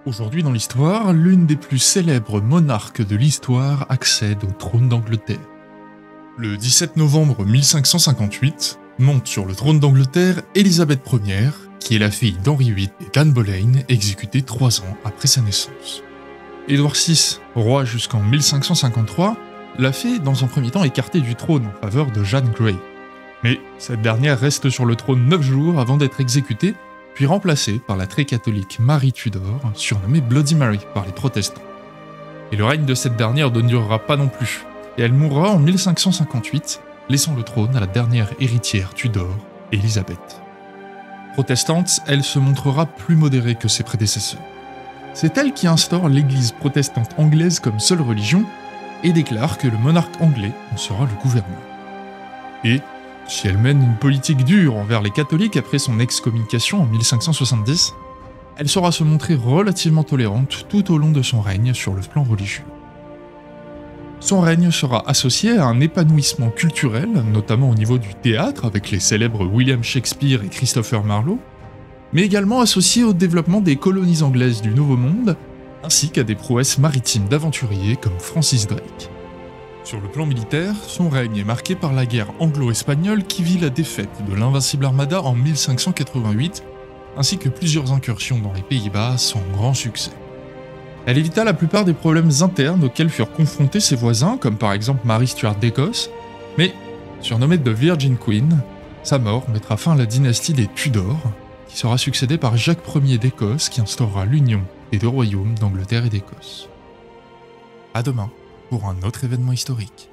Aujourd'hui dans l'histoire, l'une des plus célèbres monarques de l'histoire accède au trône d'Angleterre. Le 17 novembre 1558, monte sur le trône d'Angleterre Élisabeth Ier, qui est la fille d'Henri VIII et d'Anne Boleyn, exécutée 3 ans après sa naissance. Édouard VI, roi jusqu'en 1553, l'a fait dans un premier temps écarter du trône en faveur de Jeanne Grey. Mais cette dernière reste sur le trône 9 jours avant d'être exécutée, puis remplacée par la très catholique Marie Tudor, surnommée Bloody Mary par les protestants. Et le règne de cette dernière ne durera pas non plus, et elle mourra en 1558, laissant le trône à la dernière héritière Tudor, Élisabeth. Protestante, elle se montrera plus modérée que ses prédécesseurs. C'est elle qui instaure l'église protestante anglaise comme seule religion, et déclare que le monarque anglais en sera le gouverneur. Et, si elle mène une politique dure envers les catholiques après son excommunication en 1570, elle saura se montrer relativement tolérante tout au long de son règne sur le plan religieux. Son règne sera associé à un épanouissement culturel, notamment au niveau du théâtre avec les célèbres William Shakespeare et Christopher Marlowe, mais également associé au développement des colonies anglaises du Nouveau Monde, ainsi qu'à des prouesses maritimes d'aventuriers comme Francis Drake. Sur le plan militaire, son règne est marqué par la guerre anglo-espagnole qui vit la défaite de l'Invincible Armada en 1588, ainsi que plusieurs incursions dans les Pays-Bas sans grand succès. Elle évita la plupart des problèmes internes auxquels furent confrontés ses voisins, comme par exemple Marie Stuart d'Écosse, mais, surnommée The Virgin Queen, sa mort mettra fin à la dynastie des Tudors, qui sera succédée par Jacques Ier d'Écosse qui instaurera l'union des deux royaumes d'Angleterre et d'Écosse. À demain pour un autre événement historique.